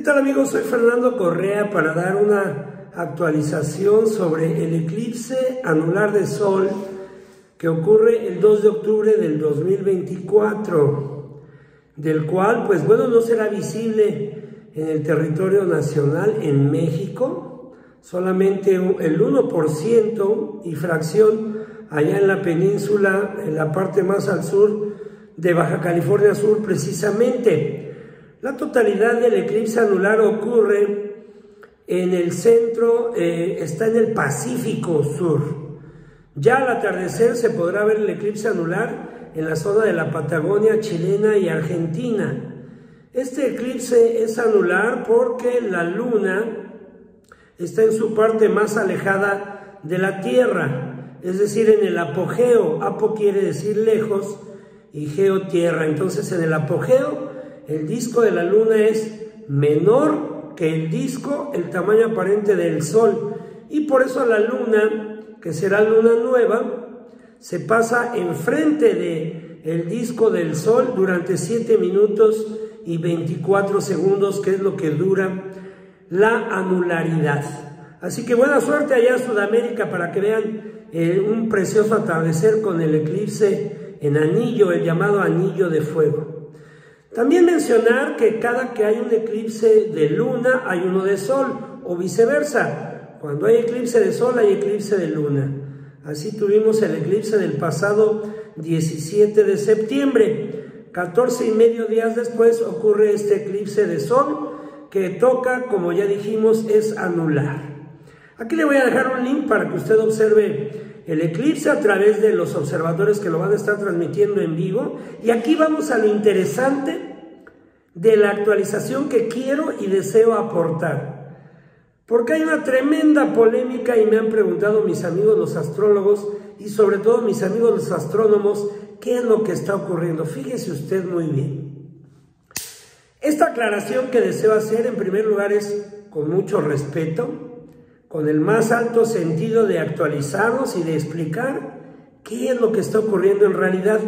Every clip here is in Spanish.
¿Qué tal, amigos? Soy Fernando Correa para dar una actualización sobre el eclipse anular de Sol que ocurre el 2 de octubre del 2024, del cual, pues bueno, no será visible en el territorio nacional en México, solamente el 1% y fracción allá en la península, en la parte más al sur de Baja California Sur precisamente. La totalidad del eclipse anular ocurre en el centro, está en el Pacífico Sur. Ya al atardecer se podrá ver el eclipse anular en la zona de la Patagonia chilena y Argentina. Este eclipse es anular porque la luna está en su parte más alejada de la Tierra, es decir, en el apogeo. Apo quiere decir lejos y geo tierra. Entonces, en el apogeo, el disco de la luna es menor que el disco, el tamaño aparente del Sol, y por eso la luna, que será luna nueva, se pasa enfrente del disco del Sol durante 7 minutos y 24 segundos, que es lo que dura la anularidad. Así que buena suerte allá en Sudamérica para que vean un precioso atardecer con el eclipse en anillo, el llamado anillo de fuego. También mencionar que cada que hay un eclipse de luna hay uno de sol, o viceversa. Cuando hay eclipse de sol hay eclipse de luna. Así tuvimos el eclipse del pasado 17 de septiembre. 14 y medio días después ocurre este eclipse de sol que toca, como ya dijimos, es anular. Aquí le voy a dejar un link para que usted observe el eclipse a través de los observadores que lo van a estar transmitiendo en vivo. Y aquí vamos a lo interesante de la actualización que quiero y deseo aportar. Porque hay una tremenda polémica y me han preguntado mis amigos los astrólogos y sobre todo mis amigos los astrónomos qué es lo que está ocurriendo. Fíjese usted muy bien. Esta aclaración que deseo hacer en primer lugar es con mucho respeto, con el más alto sentido de actualizarnos y de explicar qué es lo que está ocurriendo en realidad,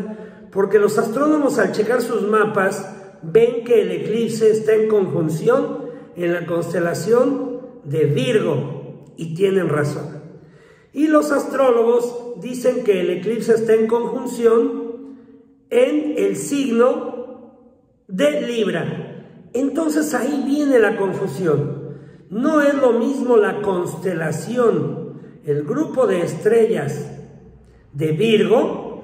porque los astrónomos al checar sus mapas ven que el eclipse está en conjunción en la constelación de Virgo, y tienen razón. Y los astrólogos dicen que el eclipse está en conjunción en el signo de Libra. Entonces ahí viene la confusión. No es lo mismo la constelación, el grupo de estrellas de Virgo,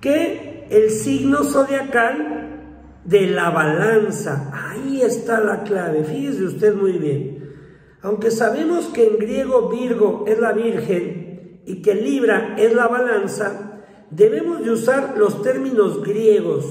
que el signo zodiacal de la balanza. Ahí está la clave, fíjese usted muy bien. Aunque sabemos que en griego Virgo es la Virgen y que Libra es la balanza, debemos de usar los términos griegos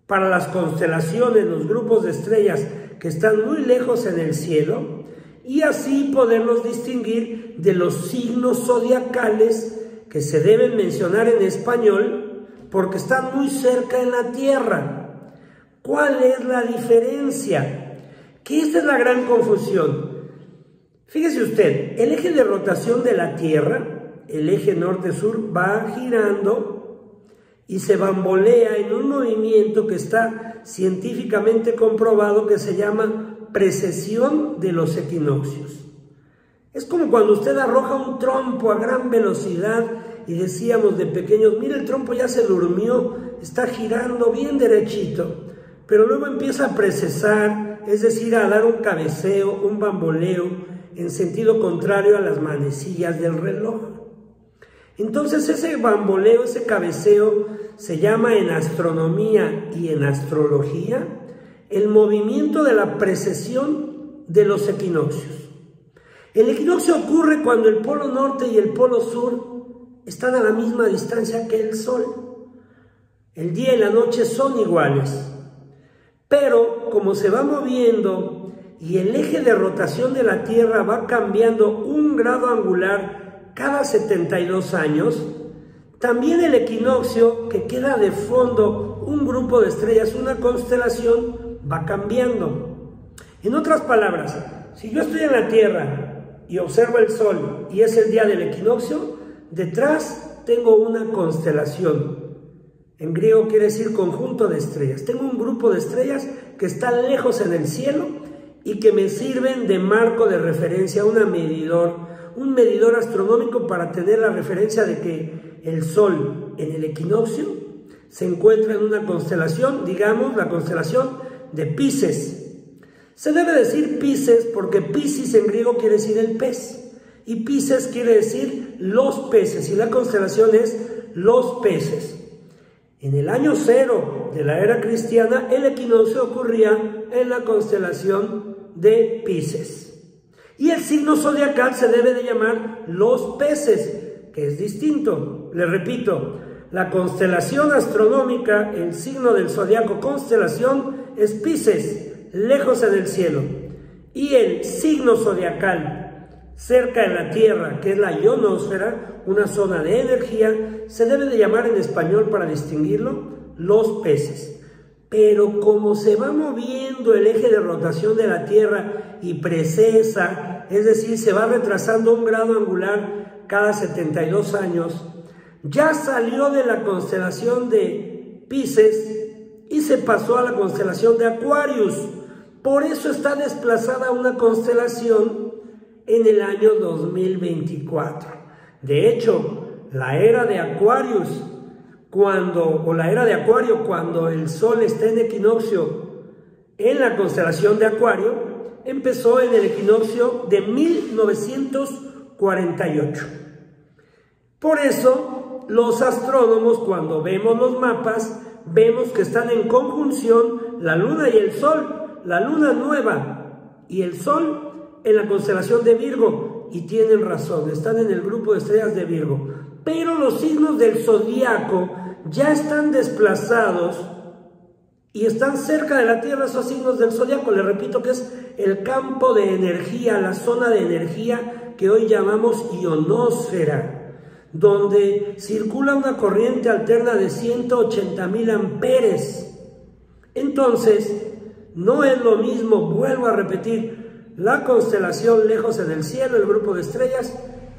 para las constelaciones, los grupos de estrellas que están muy lejos en el cielo, y así poderlos distinguir de los signos zodiacales que se deben mencionar en español porque están muy cerca en la Tierra. ¿Cuál es la diferencia? Que esta es la gran confusión. Fíjese usted, el eje de rotación de la Tierra, el eje norte-sur, va girando y se bambolea en un movimiento que está científicamente comprobado, que se llama precesión de los equinoccios. Es como cuando usted arroja un trompo a gran velocidad y decíamos de pequeños, mira, el trompo ya se durmió, está girando bien derechito, pero luego empieza a precesar, es decir, a dar un cabeceo, un bamboleo en sentido contrario a las manecillas del reloj. Entonces ese bamboleo, ese cabeceo, se llama en astronomía y en astrología el movimiento de la precesión de los equinoccios. El equinoccio ocurre cuando el polo norte y el polo sur están a la misma distancia que el Sol. El día y la noche son iguales, pero como se va moviendo y el eje de rotación de la Tierra va cambiando 1 grado angular cada 72 años, también el equinoccio, que queda de fondo un grupo de estrellas, una constelación, va cambiando. En otras palabras, si yo estoy en la Tierra y observo el Sol y es el día del equinoccio, detrás tengo una constelación. En griego quiere decir conjunto de estrellas. Tengo un grupo de estrellas que está lejos en el cielo y que me sirven de marco de referencia, un medidor astronómico para tener la referencia de que el Sol en el equinoccio se encuentra en una constelación, digamos, la constelación de Pisces. Se debe decir Pisces porque Piscis en griego quiere decir el pez, y Pisces quiere decir los peces, y la constelación es los peces. En el año 0 de la era cristiana, el equinoccio ocurría en la constelación de Pisces. Y el signo zodiacal se debe de llamar los peces, que es distinto. Les repito, la constelación astronómica, el signo del zodiaco constelación, es Pisces, lejos en el cielo. Y el signo zodiacal cerca de la Tierra, que es la ionosfera, una zona de energía, se debe de llamar en español para distinguirlo, los peces. Pero como se va moviendo el eje de rotación de la Tierra y precesa, es decir, se va retrasando un grado angular cada 72 años, ya salió de la constelación de Pisces y se pasó a la constelación de Aquarius. Por eso está desplazada una constelación en el año 2024. De hecho, la era de Aquarius, cuando el Sol está en equinoccio en la constelación de Acuario, empezó en el equinoccio de 1948. Por eso, los astrónomos, cuando vemos los mapas, vemos que están en conjunción la Luna y el Sol, la Luna nueva y el Sol en la constelación de Virgo, y tienen razón, están en el grupo de estrellas de Virgo. Pero los signos del zodiaco ya están desplazados y están cerca de la Tierra, esos signos del zodiaco. Les repito que es el campo de energía, la zona de energía que hoy llamamos ionosfera, donde circula una corriente alterna de 180.000 amperes. Entonces, no es lo mismo, vuelvo a repetir, la constelación lejos en el cielo, el grupo de estrellas,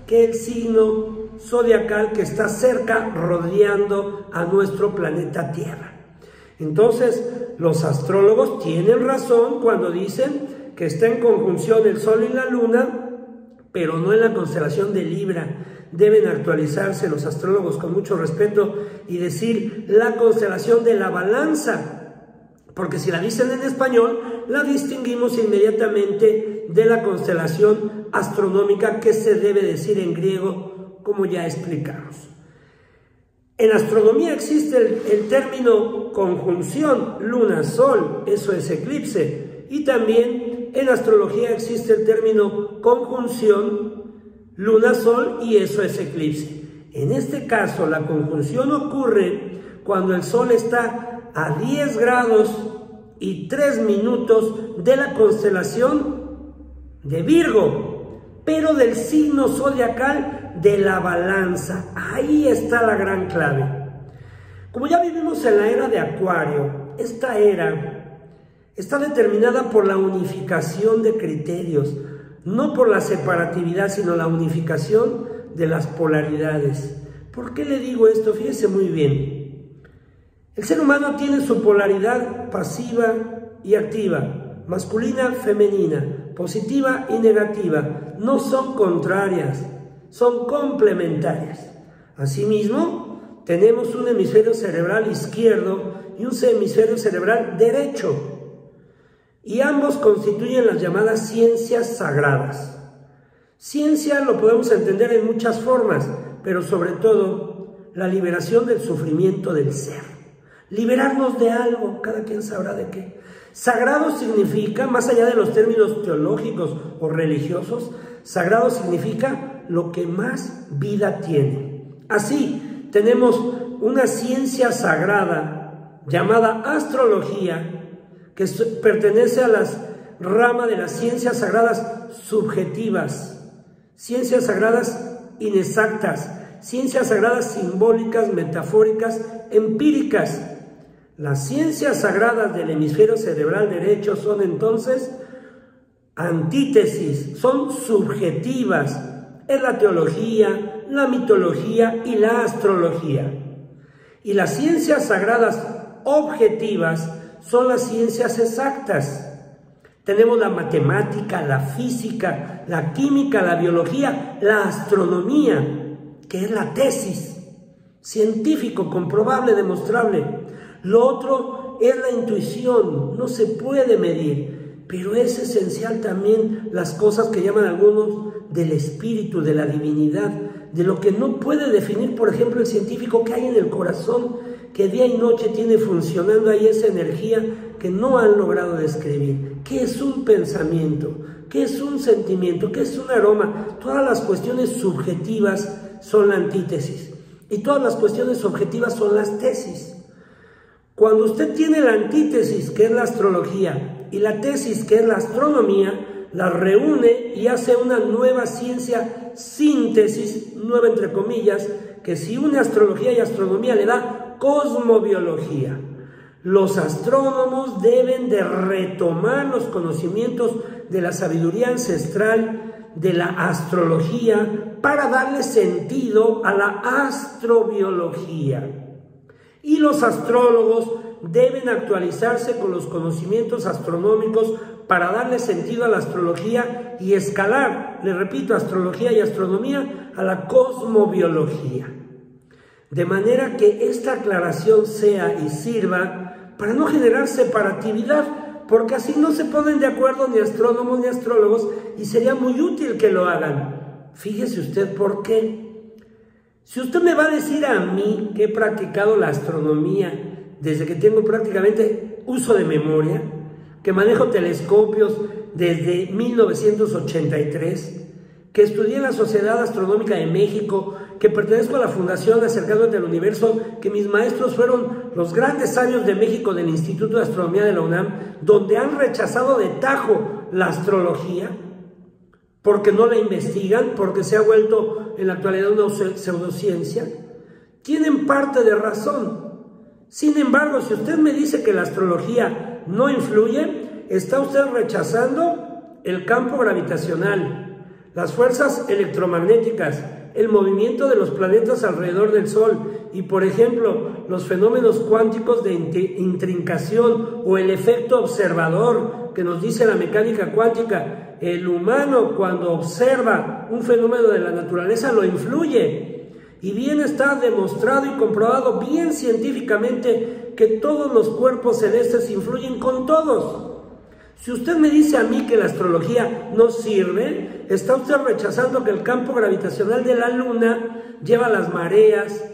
que el signo zodiacal que está cerca, rodeando a nuestro planeta Tierra. Entonces, los astrólogos tienen razón cuando dicen que está en conjunción el Sol y la Luna, pero no en la constelación de Libra. Deben actualizarse los astrólogos con mucho respeto y decir la constelación de la Balanza, porque si la dicen en español, la distinguimos inmediatamente de la constelación astronómica que se debe decir en griego, como ya explicamos. En astronomía existe el término conjunción Luna-Sol, eso es eclipse, y también en astrología existe el término conjunción Luna-Sol y eso es eclipse. En este caso, la conjunción ocurre cuando el Sol está a 10 grados y 3 minutos de la constelación de Virgo, pero del signo zodiacal de la Balanza. Ahí está la gran clave. Como ya vivimos en la era de Acuario, esta era está determinada por la unificación de criterios, no por la separatividad, sino la unificación de las polaridades. ¿Por qué le digo esto? Fíjese muy bien. El ser humano tiene su polaridad pasiva y activa, masculina, femenina, positiva y negativa. No son contrarias, son complementarias. Asimismo, tenemos un hemisferio cerebral izquierdo y un hemisferio cerebral derecho. Y ambos constituyen las llamadas ciencias sagradas. Ciencia lo podemos entender en muchas formas, pero sobre todo la liberación del sufrimiento del ser. Liberarnos de algo, cada quien sabrá de qué. Sagrado significa, más allá de los términos teológicos o religiosos, sagrado significa lo que más vida tiene. Así, tenemos una ciencia sagrada llamada astrología, que pertenece a la rama de las ciencias sagradas subjetivas, ciencias sagradas inexactas, ciencias sagradas simbólicas, metafóricas, empíricas. Las ciencias sagradas del hemisferio cerebral derecho son entonces antítesis, son subjetivas. Es la teología, la mitología y la astrología. Y las ciencias sagradas objetivas son las ciencias exactas. Tenemos la matemática, la física, la química, la biología, la astronomía, que es la tesis, científico, comprobable, demostrable. Lo otro es la intuición, no se puede medir, pero es esencial también las cosas que llaman algunos del espíritu, de la divinidad, de lo que no puede definir, por ejemplo, el científico, que hay en el corazón, que día y noche tiene funcionando ahí esa energía que no han logrado describir. ¿Qué es un pensamiento? ¿Qué es un sentimiento? ¿Qué es un aroma? Todas las cuestiones subjetivas son la antítesis y todas las cuestiones objetivas son las tesis. Cuando usted tiene la antítesis, que es la astrología, y la tesis, que es la astronomía, las reúne y hace una nueva ciencia síntesis, nueva entre comillas, que si une astrología y astronomía le da cosmobiología. Los astrónomos deben de retomar los conocimientos de la sabiduría ancestral, de la astrología, para darle sentido a la astrobiología. Y los astrólogos deben actualizarse con los conocimientos astronómicos para darle sentido a la astrología y escalar, le repito, astrología y astronomía a la cosmobiología. De manera que esta aclaración sea y sirva para no generar separatividad, porque así no se ponen de acuerdo ni astrónomos ni astrólogos y sería muy útil que lo hagan. Fíjese usted por qué. Si usted me va a decir a mí que he practicado la astronomía desde que tengo prácticamente uso de memoria, que manejo telescopios desde 1983, que estudié en la Sociedad Astronómica de México, que pertenezco a la Fundación Acercándote al Universo, que mis maestros fueron los grandes sabios de México del Instituto de Astronomía de la UNAM, donde han rechazado de tajo la astrología, porque no la investigan, porque se ha vuelto en la actualidad una pseudociencia, tienen parte de razón. Sin embargo, si usted me dice que la astrología no influye, está usted rechazando el campo gravitacional, las fuerzas electromagnéticas, el movimiento de los planetas alrededor del Sol y, por ejemplo, los fenómenos cuánticos de intrincación o el efecto observador que nos dice la mecánica cuántica. El humano, cuando observa un fenómeno de la naturaleza, lo influye. Y bien está demostrado y comprobado bien científicamente que todos los cuerpos celestes influyen con todos. Si usted me dice a mí que la astrología no sirve, está usted rechazando que el campo gravitacional de la luna lleva las mareas,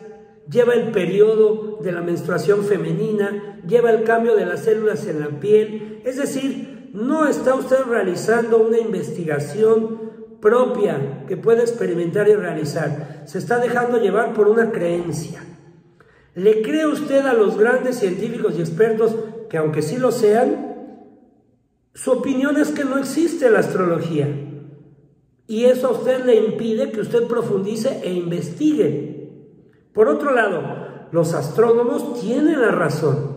lleva el periodo de la menstruación femenina, lleva el cambio de las células en la piel. Es decir, no está usted realizando una investigación propia que pueda experimentar y realizar. Se está dejando llevar por una creencia. ¿Le cree usted a los grandes científicos y expertos que, aunque sí lo sean, su opinión es que no existe la astrología? Y eso a usted le impide que usted profundice e investigue. Por otro lado, los astrónomos tienen la razón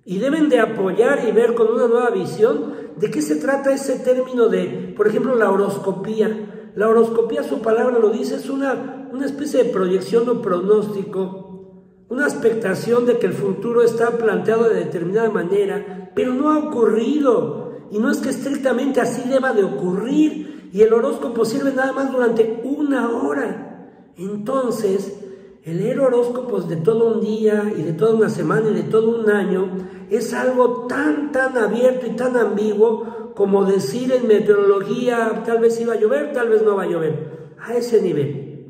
y deben de apoyar y ver con una nueva visión de qué se trata ese término de, por ejemplo, la horoscopía. La horoscopía, su palabra lo dice, es una especie de proyección o pronóstico, una expectación de que el futuro está planteado de determinada manera, pero no ha ocurrido. Y no es que estrictamente así deba de ocurrir, y el horóscopo sirve nada más durante una hora. Entonces, el leer horóscopos de todo un día y de toda una semana y de todo un año es algo tan abierto y tan ambiguo como decir en meteorología tal vez iba a llover, tal vez no va a llover. A ese nivel.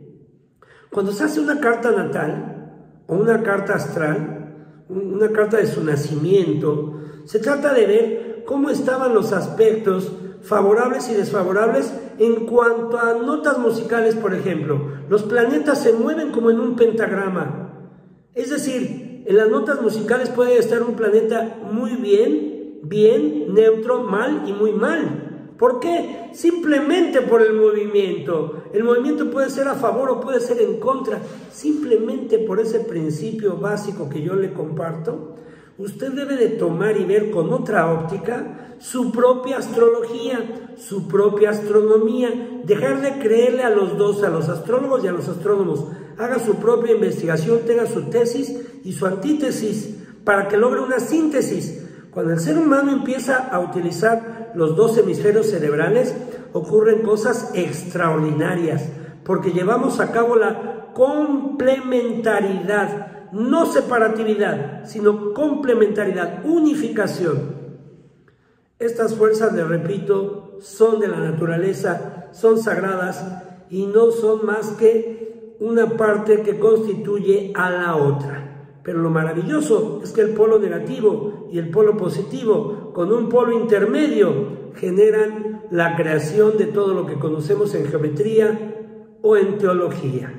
Cuando se hace una carta natal o una carta astral, una carta de su nacimiento, se trata de ver cómo estaban los aspectos favorables y desfavorables en cuanto a notas musicales, por ejemplo. Los planetas se mueven como en un pentagrama. Es decir, en las notas musicales puede estar un planeta muy bien, neutro, mal y muy mal. ¿Por qué? Simplemente por el movimiento. El movimiento puede ser a favor o puede ser en contra. Simplemente por ese principio básico que yo le comparto, usted debe de tomar y ver con otra óptica su propia astrología, su propia astronomía, dejar de creerle a los dos, a los astrólogos y a los astrónomos. Haga su propia investigación, tenga su tesis y su antítesis para que logre una síntesis. Cuando el ser humano empieza a utilizar los dos hemisferios cerebrales, ocurren cosas extraordinarias, porque llevamos a cabo la complementariedad, no separatividad, sino complementariedad, unificación. Estas fuerzas, les repito, son de la naturaleza, son sagradas y no son más que una parte que constituye a la otra. Pero lo maravilloso es que el polo negativo y el polo positivo, con un polo intermedio, generan la creación de todo lo que conocemos en geometría o en teología.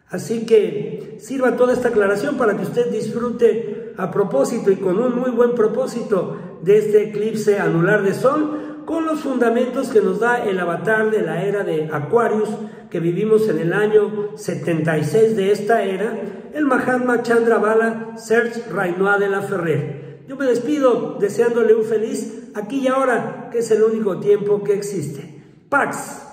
Así que sirva toda esta aclaración para que usted disfrute a propósito y con un muy buen propósito de este eclipse anular de Sol, con los fundamentos que nos da el avatar de la era de Aquarius, que vivimos en el año 76 de esta era, el Mahatma Chandra-Bala Serge Raynoa de la Ferrer. Yo me despido deseándole un feliz aquí y ahora, que es el único tiempo que existe. Pax.